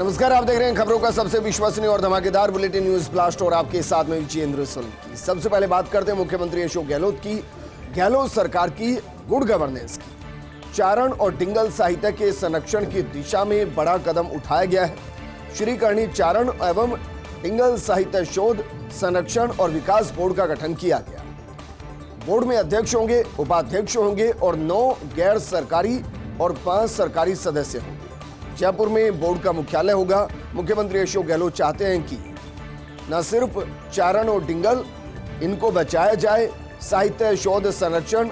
नमस्कार, आप देख रहे हैं खबरों का सबसे विश्वसनीय और धमाकेदार बुलेटिन न्यूज ब्लास्ट और आपके साथ में विजेंद्र सोलंकी। सबसे पहले बात करते हैं मुख्यमंत्री अशोक गहलोत की। गहलोत सरकार की गुड गवर्नेंस की। चारण और डिंगल साहित्य के संरक्षण की दिशा में बड़ा कदम उठाया गया है। श्री करणी चारण एवं डिंगल साहित्य शोध, संरक्षण और विकास बोर्ड का गठन किया गया। बोर्ड में अध्यक्ष होंगे, उपाध्यक्ष होंगे और 9 गैर सरकारी और 5 सरकारी सदस्य होंगे। जयपुर में बोर्ड का मुख्यालय होगा। मुख्यमंत्री अशोक गहलोत चाहते हैं कि न सिर्फ चारण और डिंगल, इनको बचाया जाए, साहित्य शोध संरक्षण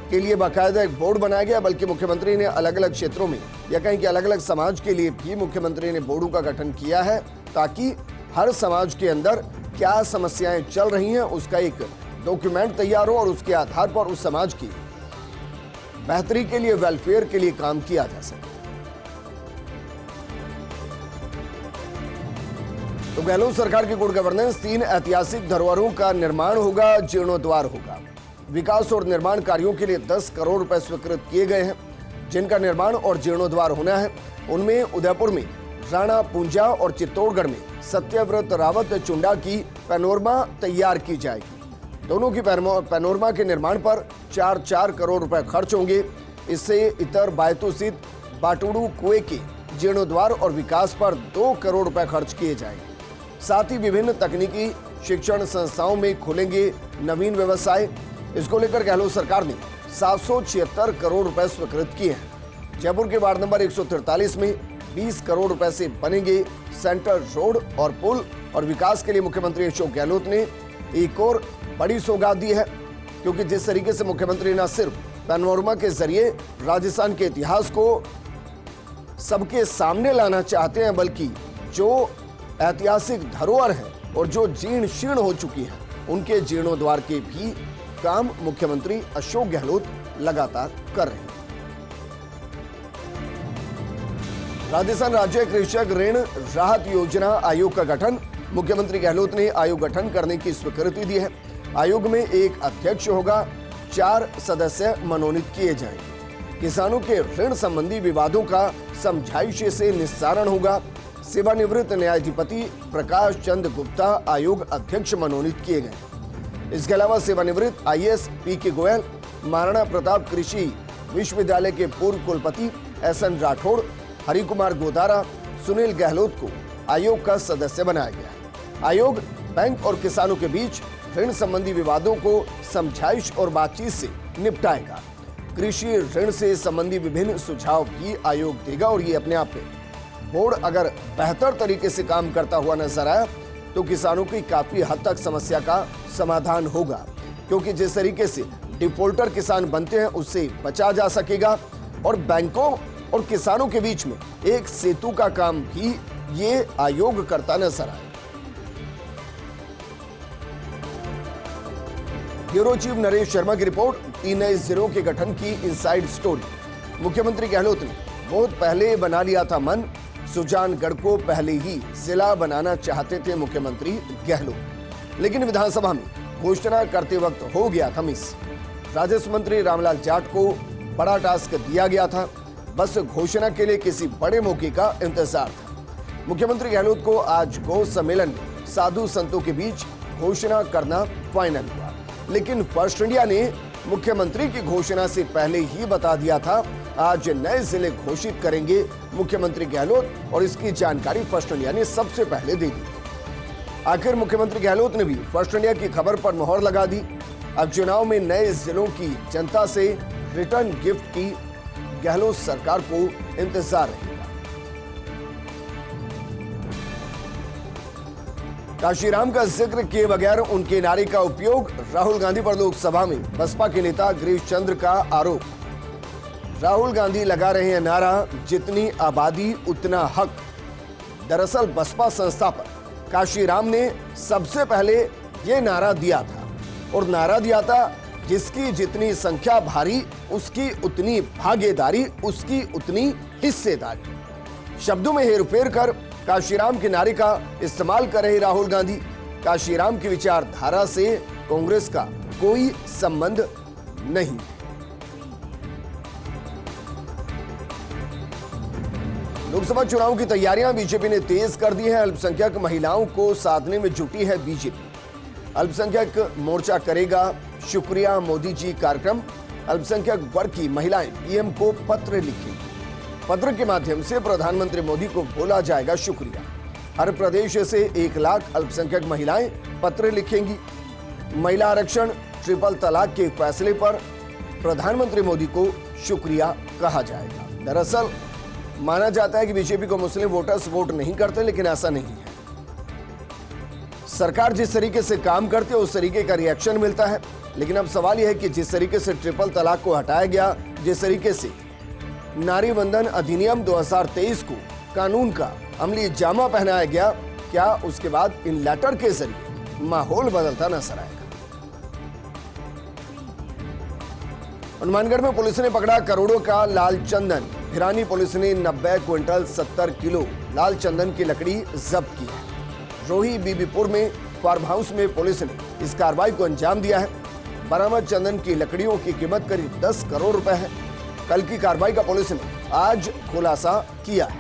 के लिए बाकायदा एक बोर्ड बनाया गया, बल्कि मुख्यमंत्री ने अलग अलग क्षेत्रों में या कहीं कि अलग अलग समाज के लिए भी मुख्यमंत्री ने बोर्डों का गठन किया है, ताकि हर समाज के अंदर क्या समस्याएं चल रही हैं उसका एक डॉक्यूमेंट तैयार हो और उसके आधार पर उस समाज की बेहतरी के लिए, वेलफेयर के लिए काम किया जा सके। तो गहलोत सरकार की गुड गवर्नेंस, 3 ऐतिहासिक धरोहरों का निर्माण होगा, जीर्णोद्वार होगा। विकास और निर्माण कार्यों के लिए 10 करोड़ रुपए स्वीकृत किए गए हैं, जिनका निर्माण और जीर्णोद्वार होना है। उनमें उदयपुर में राणा पूंजा और चित्तौड़गढ़ में सत्यव्रत रावत चुंडा की पैनोरमा तैयार की जाएगी। दोनों की पैनोरमा के निर्माण पर 4 करोड़ रुपए खर्च होंगे। इससे इतर बायतू स्थित बाटुडू कुएं के जीर्णोद्वार और विकास पर 2 करोड़ रुपए खर्च किए जाएंगे। साथ ही विभिन्न तकनीकी शिक्षण संस्थाओं में खुलेंगे नवीन व्यवसाय। इसको लेकर गहलोत सरकार ने 776 करोड़ रुपए स्वीकृत किए हैं। जयपुर के वार्ड नंबर 143 में 20 करोड़ रुपए से बनेंगे सेंट्रल रोड और पुल। और विकास के लिए मुख्यमंत्री अशोक गहलोत ने एक और बड़ी सौगात दी है, क्योंकि जिस तरीके से मुख्यमंत्री न सिर्फ पैनोरमा के जरिए राजस्थान के इतिहास को सबके सामने लाना चाहते हैं, बल्कि जो ऐतिहासिक धरोहर है और जो जीर्ण शीर्ण हो चुकी है, उनके जीर्णोद्वार के भी काम मुख्यमंत्री अशोक गहलोत लगातार कर रहे हैं। राजस्थान राज्य कृषक ऋण राहत योजना आयोग का गठन। मुख्यमंत्री गहलोत ने आयोग गठन करने की स्वीकृति दी है। आयोग में एक अध्यक्ष होगा, 4 सदस्य मनोनीत किए जाएंगे। किसानों के ऋण संबंधी विवादों का समझाइश से निस्तारण होगा। सेवानिवृत्त न्यायाधिपति प्रकाश चंद्र गुप्ता आयोग अध्यक्ष मनोनीत किए गए। इसके अलावा सेवानिवृत्त IAS PK गोयल, महाराणा प्रताप कृषि विश्वविद्यालय के पूर्व कुलपति SN राठौड़, हरि कुमार गोदारा, सुनील गहलोत को आयोग का सदस्य बनाया गया है। आयोग बैंक और किसानों के बीच ऋण संबंधी विवादों को समझाइश और बातचीत से निपटाएगा। कृषि ऋण से संबंधी विभिन्न सुझाव भी आयोग देगा। और ये अपने आप में बोर्ड अगर बेहतर तरीके से काम करता हुआ नजर आया तो किसानों की काफी हद तक समस्या का समाधान होगा, क्योंकि जिस तरीके से डिफॉल्टर किसान बनते हैं उससे बचा जा सकेगा। और बैंकों और किसानों के बीच में एक सेतु का काम भी ये आयोग करता नजर आए। ब्यूरो चीफ नरेश शर्मा की रिपोर्ट। 3 नए जिलों के गठन की इनसाइड स्टोरी। मुख्यमंत्री गहलोत ने बहुत पहले बना लिया था मन, सुजानगढ़ को पहले ही जिला बनाना चाहते थे मुख्यमंत्री गहलोत, लेकिन विधानसभा में घोषणा करते वक्त हो गया था मिस। राजस्व मंत्री रामलाल जाट को बड़ा टास्क दिया गया था, बस घोषणा के लिए किसी बड़े मौके का इंतजार था। मुख्यमंत्री गहलोत को आज गौ सम्मेलन में साधु संतों के बीच घोषणा करना फाइनल हुआ, लेकिन फर्स्ट इंडिया ने मुख्यमंत्री की घोषणा से पहले ही बता दिया था आज नए जिले घोषित करेंगे मुख्यमंत्री गहलोत, और इसकी जानकारी फर्स्ट इंडिया ने सबसे पहले दे दी। आखिर मुख्यमंत्री गहलोत ने भी फर्स्ट इंडिया की खबर पर मोहर लगा दी। अब चुनाव में नए जिलों की जनता से रिटर्न गिफ्ट की गहलोत सरकार को इंतजार रहेगा। काशीराम का जिक्र किए बगैर उनके नारे का उपयोग राहुल गांधी पर लोकसभा में बसपा के नेता गिरीश चंद्र का आरोप। राहुल गांधी लगा रहे हैं नारा, जितनी आबादी उतना हक। दरअसल बसपा संस्थापक काशीराम ने सबसे पहले ये नारा दिया था, और नारा दिया था, जिसकी जितनी संख्या भारी उसकी उतनी भागीदारी, उसकी उतनी हिस्सेदारी। शब्दों में हेरफेर कर काशीराम के नारे का इस्तेमाल कर रहे राहुल गांधी। काशीराम की विचारधारा से कांग्रेस का कोई संबंध नहीं। लोकसभा चुनाव की तैयारियां बीजेपी ने तेज कर दी हैं। अल्पसंख्यक महिलाओं को साधने में जुटी है बीजेपी। अल्पसंख्यक मोर्चा करेगा शुक्रिया मोदी जी कार्यक्रम। अल्पसंख्यक वर्ग की महिलाएं पीएम को पत्र लिखेंगी। पत्र के माध्यम से प्रधानमंत्री मोदी को बोला जाएगा शुक्रिया। हर प्रदेश से 1 लाख अल्पसंख्यक महिलाएं पत्र लिखेंगी। महिला आरक्षण, ट्रिपल तलाक के फैसले पर प्रधानमंत्री मोदी को शुक्रिया कहा जाएगा। दरअसल माना जाता है कि बीजेपी को मुस्लिम वोटर्स वोट नहीं करते, लेकिन ऐसा नहीं है। सरकार जिस तरीके से काम करती है उस तरीके का रिएक्शन मिलता है। लेकिन अब सवाल यह है कि जिस तरीके से ट्रिपल तलाक को हटाया गया, जिस तरीके से नारी वंदन अधिनियम 2023 को कानून का अमली जामा पहनाया गया, क्या उसके बाद इन लेटर के जरिए माहौल बदलता नजर आएगा? हनुमानगढ़ में पुलिस ने पकड़ा करोड़ों का लाल चंदन। भिरानी पुलिस ने 90 क्विंटल 70 किलो लाल चंदन की लकड़ी जब्त की है। रोही बीबीपुर में फार्म हाउस में पुलिस ने इस कार्रवाई को अंजाम दिया है। बरामद चंदन की लकड़ियों की कीमत करीब 10 करोड़ रुपए है। कल की कार्रवाई का पुलिस ने आज खुलासा किया है।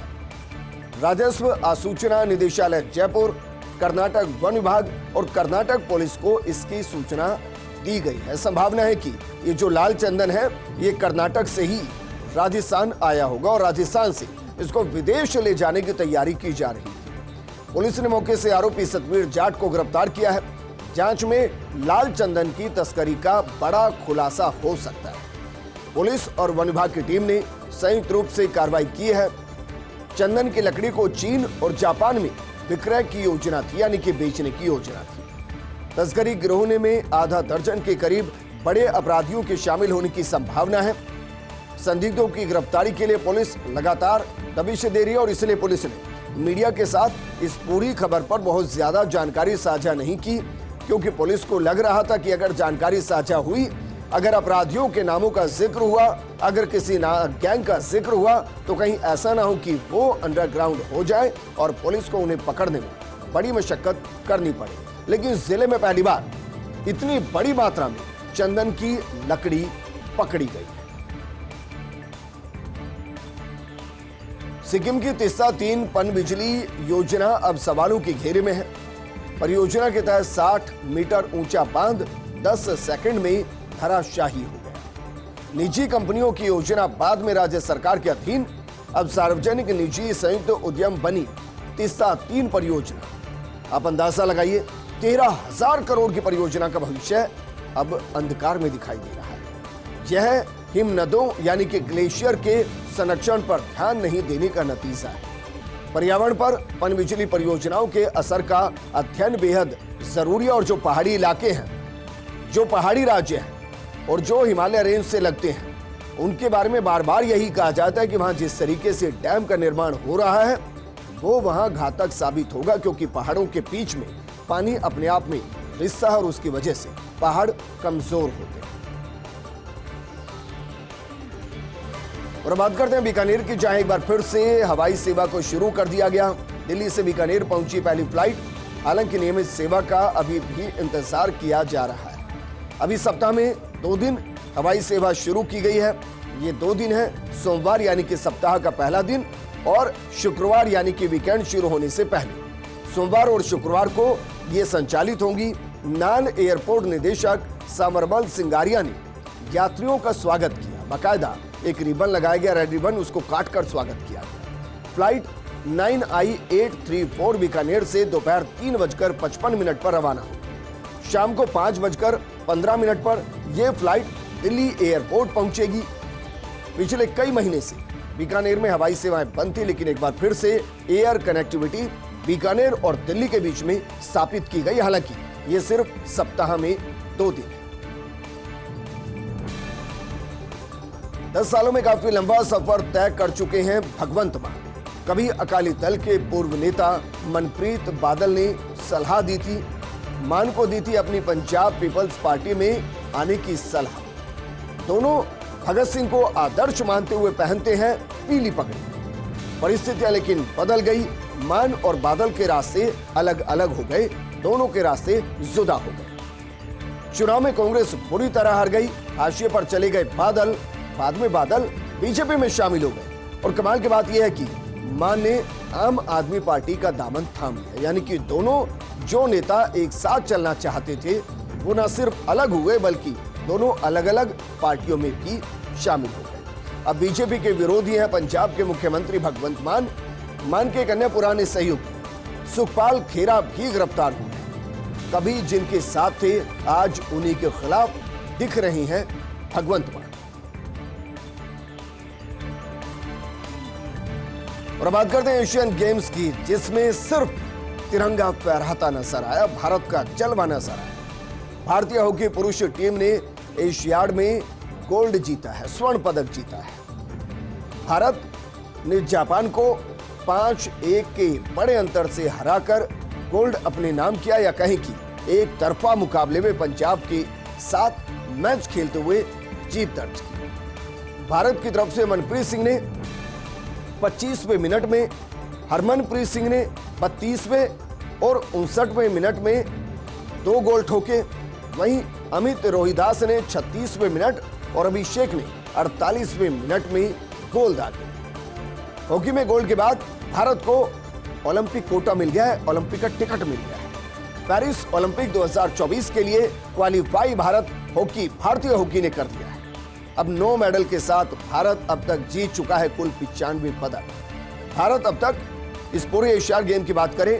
राजस्व आसूचना निदेशालय जयपुर, कर्नाटक वन विभाग और कर्नाटक पुलिस को इसकी सूचना दी गई है। संभावना है कि ये जो लाल चंदन है ये कर्नाटक से ही राजस्थान आया होगा और राजस्थान से इसको विदेश ले जाने की तैयारी की जा रही है। पुलिस ने मौके से आरोपी सतवीर जाट को गिरफ्तार किया है। जांच में लाल चंदन की तस्करी का बड़ा खुलासा हो सकता है। पुलिस और वन विभाग की टीम ने संयुक्त रूप से कार्रवाई की है। चंदन की लकड़ी को चीन और जापान में विक्रय की योजना थी, यानी कि बेचने की योजना थी। तस्करी गिरोह में आधा दर्जन के करीब बड़े अपराधियों के शामिल होने की संभावना है। संदिग्धों की गिरफ्तारी के लिए पुलिस लगातार दबिश दे रही है और इसलिए पुलिस ने मीडिया के साथ इस पूरी खबर पर बहुत ज्यादा जानकारी साझा नहीं की, क्योंकि पुलिस को लग रहा था कि अगर जानकारी साझा हुई, अगर अपराधियों के नामों का जिक्र हुआ, अगर किसी गैंग का जिक्र हुआ, तो कहीं ऐसा ना हो कि वो अंडरग्राउंड हो जाए और पुलिस को उन्हें पकड़ने में बड़ी मशक्कत करनी पड़े। लेकिन जिले में पहली बार इतनी बड़ी मात्रा में चंदन की लकड़ी पकड़ी गई है। सिक्किम की तिस्सा 3 पनबिजली योजना अब सवालों के घेरे में है। परियोजना के तहत 60 मीटर ऊंचा बांध 10 सेकंड में धराशायी हो गया। निजी कंपनियों की योजना बाद में राज्य सरकार के अधीन, अब सार्वजनिक निजी संयुक्त उद्यम बनी तिस्सा 3 परियोजना। आप अंदाजा लगाइए, 13,000 करोड़ की परियोजना का भविष्य अब अंधकार में दिखाई दे रहा है। यह हिमनदों यानी कि ग्लेशियर के संरक्षण पर ध्यान नहीं देने का नतीजा है। पर्यावरण पर पनबिजली परियोजनाओं के असर का अध्ययन बेहद जरूरी है और जो पहाड़ी इलाके हैं, जो पहाड़ी राज्य हैं और जो हिमालय रेंज से लगते हैं, उनके बारे में बार बार यही कहा जाता है कि वहां जिस तरीके से डैम का निर्माण हो रहा है वो वहां घातक साबित होगा, क्योंकि पहाड़ों के बीच में पानी अपने आप में रिसता है और उसकी वजह से पहाड़ कमजोर होते हैं। और बात करते हैं बीकानेर की, जहां एक बार फिर से हवाई सेवा को शुरू कर दिया गया। दिल्ली से बीकानेर पहुंची पहली फ्लाइट। हालांकि नियमित सेवा का अभी भी इंतजार किया जा रहा है। अभी सप्ताह में 2 दिन हवाई सेवा शुरू की गई है। ये 2 दिन है, सोमवार यानी कि सप्ताह का पहला दिन और शुक्रवार यानी कि वीकेंड शुरू होने से पहले। सोमवार और शुक्रवार को ये संचालित होंगी। नाल एयरपोर्ट निदेशक समरमल सिंगारिया ने यात्रियों का स्वागत किया। बाकायदा एक रिबन लगाया गया, रेड रिबन, उसको काटकर स्वागत किया गया। फ्लाइट 9I834 बीकानेर से दोपहर 3:55 पर रवाना होगी। शाम को 5:15 पर यह फ्लाइट दिल्ली एयरपोर्ट पहुंचेगी। पिछले कई महीने से बीकानेर में हवाई सेवाएं बंद थी, लेकिन एक बार फिर से एयर कनेक्टिविटी बीकानेर और दिल्ली के बीच में स्थापित की गई। हालांकि यह सिर्फ सप्ताह में 2 दिन है। 10 सालों में काफी लंबा सफर तय कर चुके हैं भगवंत मान। कभी अकाली दल के पूर्व नेता मनप्रीत बादल ने सलाह दी थी, मान को दी थी अपनी पंजाब पीपल्स पार्टी में आने की सलाह। दोनों भगत सिंह को आदर्श मानते हुए पहनते हैं पीली पगड़ी। परिस्थितियां लेकिन बदल गई। मान और बादल के रास्ते अलग अलग हो गए, दोनों के रास्ते जुदा हो गए। चुनाव में कांग्रेस बुरी तरह हार गई, हाशिए पर चले गए बादल। बाद में बादल बीजेपी में शामिल हो गए। और कमाल की बात यह है कि मान ने आम आदमी पार्टी का दामन थाम लिया। यानी कि दोनों जो नेता एक साथ चलना चाहते थे वो न सिर्फ अलग हुए बल्कि दोनों अलग अलग पार्टियों में भी शामिल हो गए। अब बीजेपी के विरोधी हैं पंजाब के मुख्यमंत्री भगवंत मान के एक अन्य पुराने सहयोगी सुखपाल खेरा भी गिरफ्तार हुए हैं। कभी जिनके साथ थे आज उन्हीं के खिलाफ दिख रही हैं भगवंत मान। और बात करते हैं एशियन गेम्स की, जिसमें सिर्फ तिरंगा फहराता नजर आया, भारत का जलवा नजर आया। भारतीय हॉकी पुरुष टीम ने एशियाड में गोल्ड जीता है, स्वर्ण पदक जीता है। भारत ने जापान को 5-1 के बड़े अंतर से हराकर गोल्ड अपने नाम किया, या कहें कि एक तरफा मुकाबले में पंजाब के साथ मैच खेलते हुए जीत दर्ज की। भारत की तरफ से मनप्रीत सिंह ने 25वें मिनट में, हरमनप्रीत सिंह ने 32वें और 59वें मिनट में 2 गोल ठोके। वहीं अमित रोहिदास ने 36वें मिनट और अभिषेक ने 48वें मिनट में गोल दागे। हॉकी में गोल्ड के बाद भारत को ओलंपिक कोटा मिल गया है, ओलंपिक का टिकट मिल गया है। पेरिस ओलंपिक 2024 के लिए क्वालिफाई भारतीय हॉकी ने कर दिया है। अब 9 मेडल के साथ भारत अब तक जीत चुका है कुल 95 पदक। भारत अब तक इस पूरे एशिया गेम की बात करें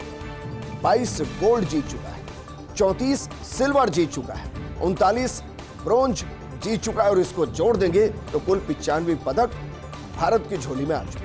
22 गोल्ड जीत चुका है, 34 सिल्वर जीत चुका है, 39 ब्रोंज जीत चुका है और इसको जोड़ देंगे तो कुल 95 पदक भारत की झोली में आ चुके हैं।